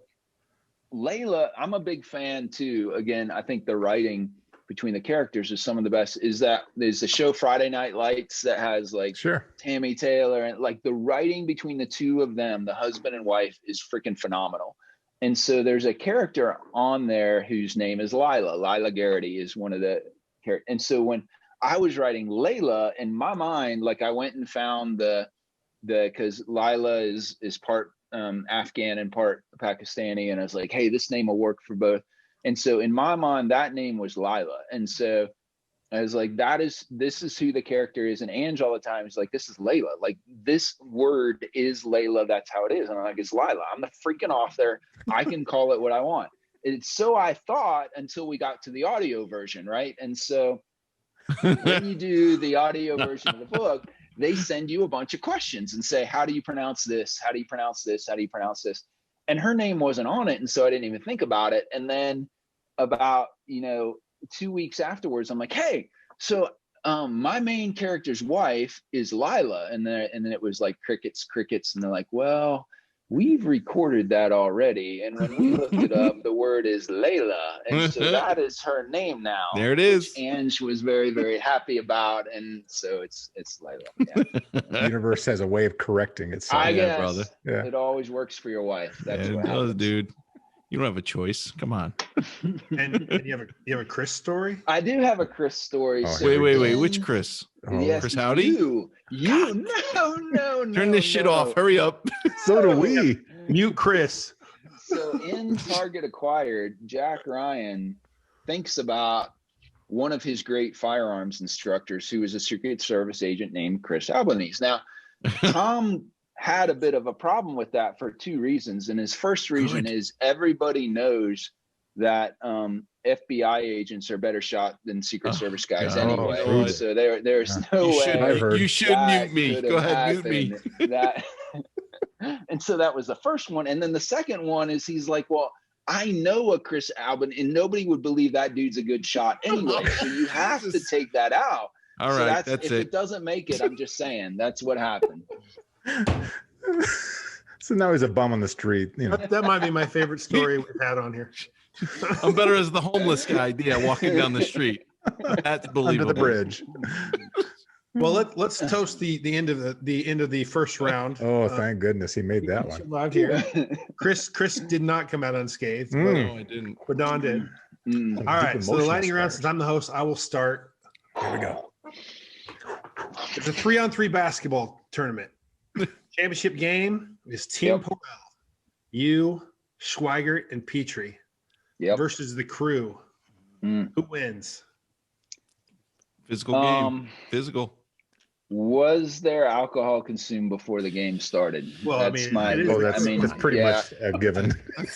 Layla, I'm a big fan too. Again, I think the writing between the characters is some of the best. There's the show Friday Night Lights that has like Tammy Taylor, and like the writing between the 2 of them, the husband and wife, is freaking phenomenal. And so there's a character on there whose name is Lila Garrity is one of the characters. And so when I was writing Layla, in my mind, like I went and found because Lila is part Afghan and part Pakistani, and I was like, hey, this name will work for both. And so in my mind, that name was Lila. And so I was like, this is who the character is. And Ange all the time is like, this is Layla. Like this word is Layla. That's how it is. And I'm like, it's Lila. I'm the freaking author. I can call it what I want. It's so I thought until we got to the audio version, right? And so when you do the audio version of the book, they send you a bunch of questions and say, how do you pronounce this? How do you pronounce this? How do you pronounce this? And her name wasn't on it. And so I didn't even think about it. And then about, 2 weeks afterwards, I'm like, hey, so my main character's wife is Lila, and then it was like crickets, and they're like, well, we've recorded that already, and when we looked it up, the word is Layla, and so that is her name now. There it is. Ange was very, very happy about, and so it's Layla. Yeah. The universe has a way of correcting itself. I guess, brother. Yeah. it always works for your wife. That's what it does, happens. dude. You don't have a choice. Come on. And you have a Chris story? I do have a Chris story. Oh, So Wait. in- Which Chris? Oh, Yes, Chris Howdy? You. No. Turn this shit off. Hurry up. so do we. Mute Chris. So in Target Acquired, Jack Ryan thinks about one of his great firearms instructors who was a Secret Service agent named Chris Albanese. Now, Tom had a bit of a problem with that for two reasons. And his first reason is everybody knows that FBI agents are better shot than Secret Service guys God. anyway. Oh, so there's no way. You should mute me. Go ahead, mute me. And so that was the first one. And then the second one is he's like, well, I know a Chris Albin, and nobody would believe that dude's a good shot anyway. So you have to take that out. All so right, if it doesn't make it, I'm just saying that's what happened. So now he's a bum on the street. You know. That might be my favorite story we've had on here. I'm better as the homeless guy. Yeah, walking down the street. That's believable. Under the bridge. Well, let's toast the end of the first round. Oh, thank goodness he made that one. Live here. Chris did not come out unscathed. Mm. No, I didn't. But Don did. Mm. All right. So the lightning round, since I'm the host, I will start. Here we go. It's a 3-on-3 basketball tournament. Championship game is Team Porel. You, Schweigert, and Petrie versus the crew. Mm. Who wins? Physical game. Physical. Was there alcohol consumed before the game started? Well, that's that's pretty much a given.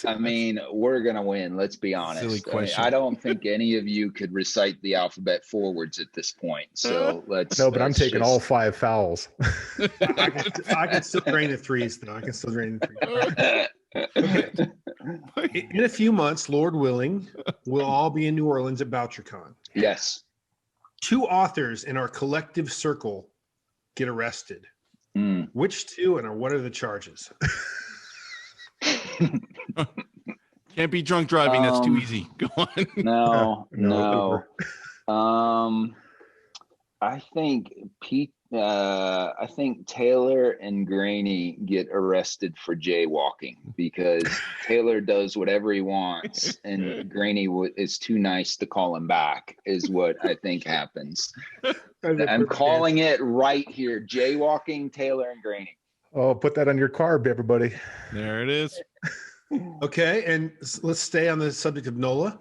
I mean, we're gonna win. Let's be honest. Silly question. I don't think any of you could recite the alphabet forwards at this point. So let's. No, but I'm taking all 5 fouls. I can still drain the threes, though. I can still drain the threes. Okay. In a few months, Lord willing, we'll all be in New Orleans at BoucherCon. Yes. 2 authors in our collective circle get arrested. Mm. Which 2 and what are the charges? Can't be drunk driving. That's too easy. Go on. No. I think I think Taylor and Graney get arrested for jaywalking because Taylor does whatever he wants and Graney is too nice to call him back is what I think happens. I'm calling it right here. Jaywalking, Taylor and Graney. Oh, put that on your card, everybody. There it is. Okay, and let's stay on the subject of NOLA.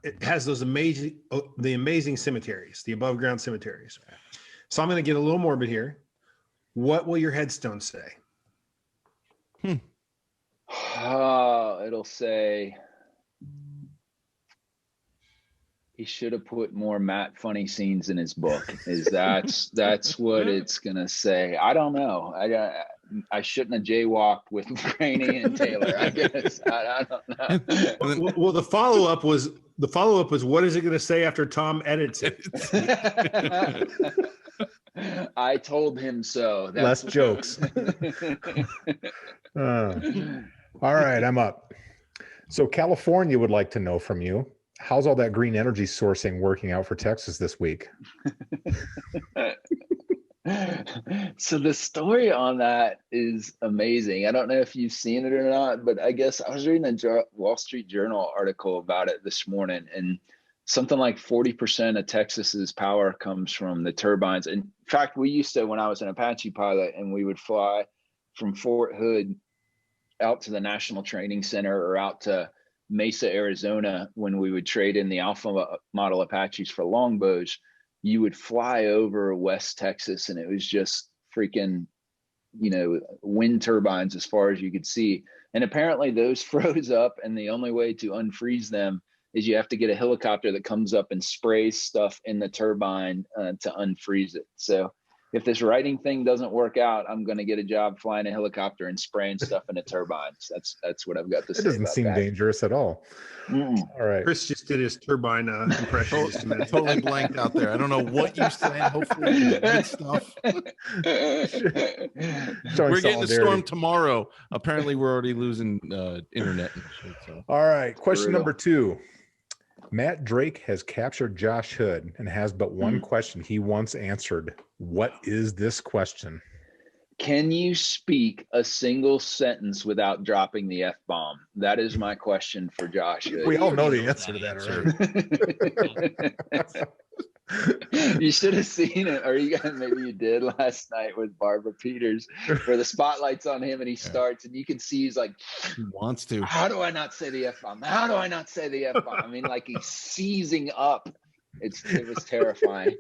It has those amazing cemeteries, the above ground cemeteries. So I'm going to get a little morbid here. What will your headstone say? It'll say he should have put more Matt funny scenes in his book. That's what it's gonna say. I don't know. I shouldn't have jaywalked with Graney and Taylor. I guess I don't know. Well, the follow up was what is it going to say after Tom edits it? I told him so. Less jokes. All right, I'm up. So California would like to know from you, how's all that green energy sourcing working out for Texas this week? So the story on that is amazing. I don't know if you've seen it or not, but I guess I was reading a Wall Street Journal article about it this morning, and something like 40% of Texas's power comes from the turbines. In fact, we used to, when I was an Apache pilot, and we would fly from Fort Hood out to the National Training Center or out to Mesa, Arizona, when we would trade in the Alpha model Apaches for longbows, you would fly over West Texas and it was just freaking, wind turbines as far as you could see. And apparently those froze up, and the only way to unfreeze them is you have to get a helicopter that comes up and sprays stuff in the turbine to unfreeze it. So if this writing thing doesn't work out, I'm going to get a job flying a helicopter and spraying stuff into turbines. That's what I've got to say. It doesn't about seem that. dangerous at all. All right. Chris just did his turbine impression just a minute. Totally blanked out there. I don't know what you said. Hopefully, good stuff. We're getting a storm tomorrow. Apparently, we're already losing internet and shit. So. All right. Question number 2. Matt Drake has captured Josh Hood and has but one question he wants answered. What is this question? Can you speak a single sentence without dropping the F-bomb? That is my question for Josh Hood. We all know the answer to that already. You should have seen it, or you guys maybe you did last night with Barbara Peters, where the spotlight's on him and he starts, and you can see he's like, he wants to. How do I not say the F-bomb? How do I not say the F-bomb? I mean, like he's seizing up. It was terrifying.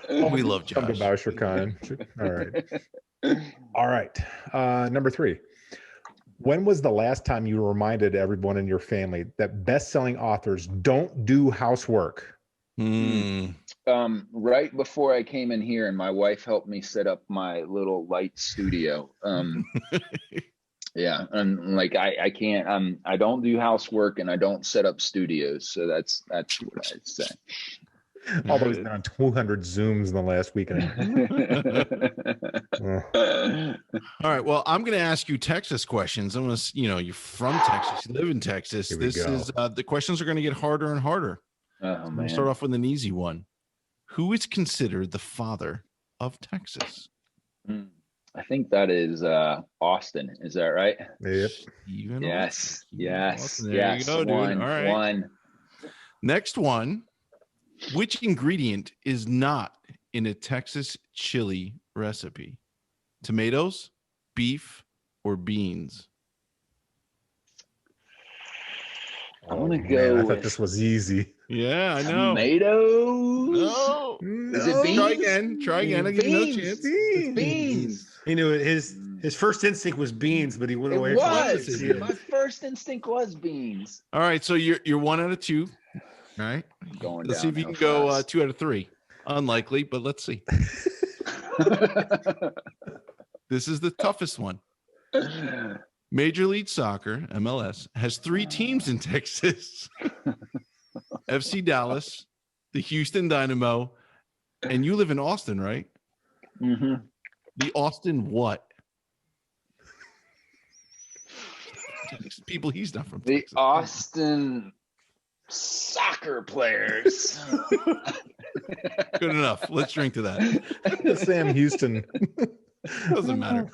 We love Josh. Come to Bowsher Khan. All right. Number 3. When was the last time you reminded everyone in your family that best-selling authors don't do housework? Right before I came in here, and my wife helped me set up my little light studio. Yeah, and like I can't. I don't do housework, and I don't set up studios. So that's what I'd say. Although he's been on 200 Zooms in the last week. All right. Well, I'm going to ask you Texas questions. I'm going to, you're from Texas, you live in Texas. This is the questions are going to get harder and harder. I'm going to start off with an easy one. Who is considered the father of Texas? I think that is Austin. Is that right? Yep. Yes. There you go, dude. All right. One. Next one. Which ingredient is not in a Texas chili recipe? Tomatoes, beef, or beans? I'm gonna go. I thought this was easy. Yeah, I know. Tomatoes. No. Is it beans? Try again. I'll give you no chance. Beans. He knew it. His first instinct was beans, but he went away. My first instinct was beans. All right, so you're 1 out of 2. All right. Let's see if you can go 2 out of 3. Unlikely, but let's see. This is the toughest one. Major League Soccer, MLS, has 3 teams in Texas. FC Dallas, the Houston Dynamo, and you live in Austin, right? Mm-hmm. The Austin what? People he's not from Texas. The Austin soccer players. Good enough. Let's drink to that. Sam Houston. Doesn't matter.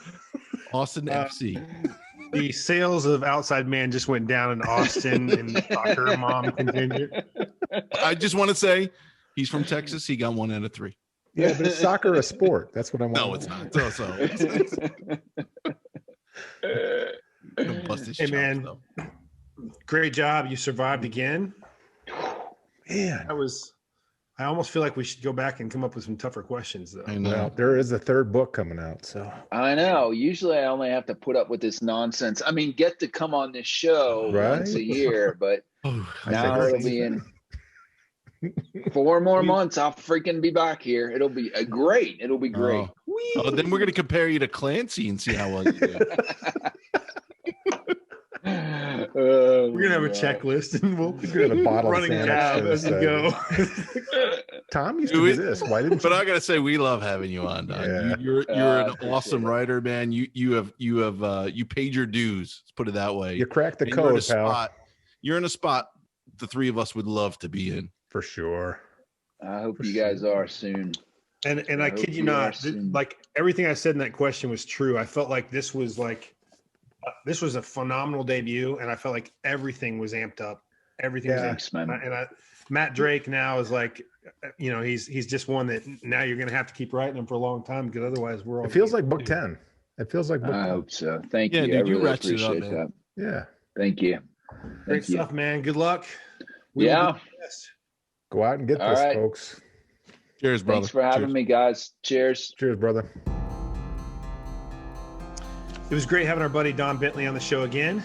Austin FC. The sales of Outside Man just went down in Austin, and soccer mom continued. I just want to say he's from Texas. He got 1 out of 3. Yeah, but is soccer a sport? That's what I want. No, it's not. Hey, man. Great job. You survived again. Man, I almost feel like we should go back and come up with some tougher questions, though. I know. Well, there is a 3rd book coming out, so I know. Usually, I only have to put up with this nonsense. I mean, get to come on this show once a year, but now it'll be in 4 more months. I'll freaking be back here. It'll be great. It'll be great. Then we're gonna compare you to Clancy and see how well you do. We're gonna have a checklist, and we'll get a bottle running tab as we go. Tom used to do this. Why didn't? But I gotta say, we love having you on, Don. Yeah. You're an awesome writer, man. You paid your dues. Let's put it that way. You cracked the code, pal. You're in a spot the 3 of us would love to be in. For sure. I hope you guys are soon. And I kid you not, like everything I said in that question was true. I felt like this was a phenomenal debut, and I felt like everything was amped up. Everything was amped up. And Matt Drake now is like, he's just one that now you're going to have to keep writing him for a long time, because otherwise we're all. It feels like book 10. It feels like book 10. I hope so. Thank you. Dude, I you really ratcheted appreciate up, that. Yeah. Thank you. Great stuff, man. Good luck. Yeah. Go out and get this, folks. Cheers, brother. Thanks for having me, guys. Cheers. Cheers, brother. It was great having our buddy Don Bentley on the show again.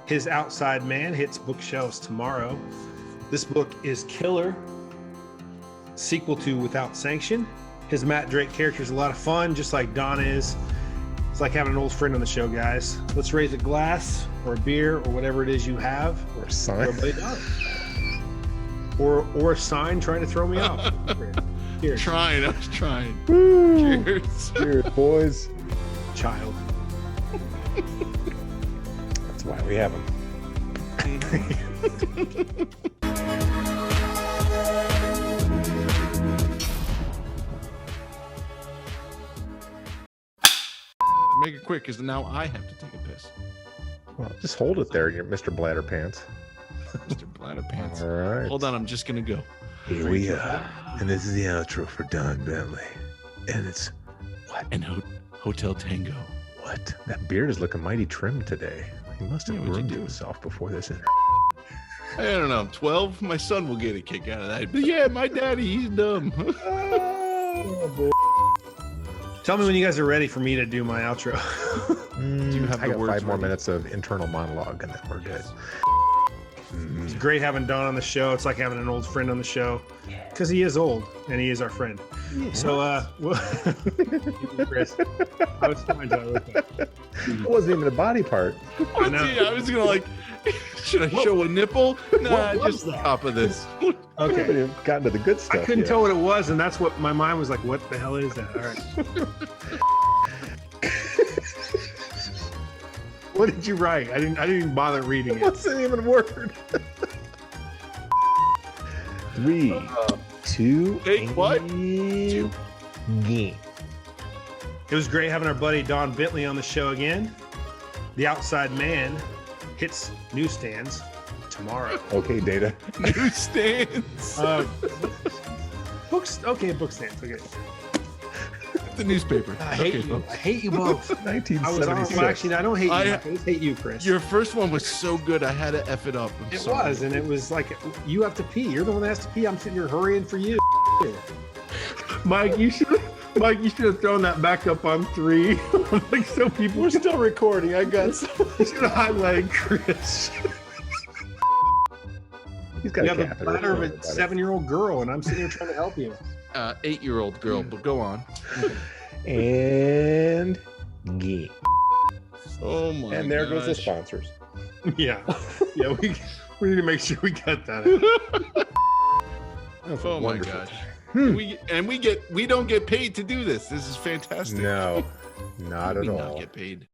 His Outside Man hits bookshelves tomorrow. This book is killer. Sequel to Without Sanction His Matt Drake character is a lot of fun, just like Don is. It's like having an old friend on the show, guys. Let's raise a glass or a beer or whatever it is you have. Or a sign. Or a sign trying to throw me off. Cheers. I was trying. Woo. Cheers. Cheers, boys. Child. That's why we have them. Make it quick, because now I have to take a piss. Well, just hold it there, your Mr. Bladderpants. Mr. Bladderpants. All right. Hold on, I'm just gonna go. Here we are. And this is the outro for Don Bentley. And it's what? And Hotel Tango. What? That beard is looking mighty trim today. He must have Yeah, what'd you groomed do? himself before this interview. I don't know, 12? My son will get a kick out of that. But yeah, my daddy, he's dumb. Oh, boy. Tell me when you guys are ready for me to do my outro. Do you have I the got words 5 more ready? minutes of internal monologue and then we're good. It's great having Don on the show. It's like having an old friend on the show because he is old and he is our friend. Yeah. So, Chris, I was trying to. It wasn't even a body part. I know. I was gonna like, should I show a nipple? Nah, what was just that? top of this. We haven't Okay. even gotten to the good I stuff couldn't yet. tell what it was, and that's what my mind was like. What the hell is that? All right. What did you write? I didn't even bother reading It it. wasn't even a word. 3, 2, Take what? and- Yeah. It was great having our buddy Don Bentley on the show again. The Outside Man hits newsstands tomorrow. Okay, Data. Newsstands. Books. Okay, book stands. Okay. The newspaper. I hate Okay, you. folks. I hate you both. I was 1976. well, actually, I don't hate you. I- I just hate you, Chris. Your first one was so good, I had to F it up. I'm It sorry. was, and it was like you have to pee. You're the one that has to pee. I'm sitting here hurrying for you. Mike, you should have thrown that back up on 3. Like so people. We're still recording. I got You should have highlighted Chris. He's got You a have the catheter. bladder of for a everybody. 7-year-old girl, and I'm sitting here trying to help you. 8-year-old girl, but go on. And yeah. Oh my And there goes the gosh. sponsors. Yeah, we need to make sure we cut that out. That's Oh my wonderful. gosh. We don't get paid to do this. This is fantastic. No, not We at not all. get paid.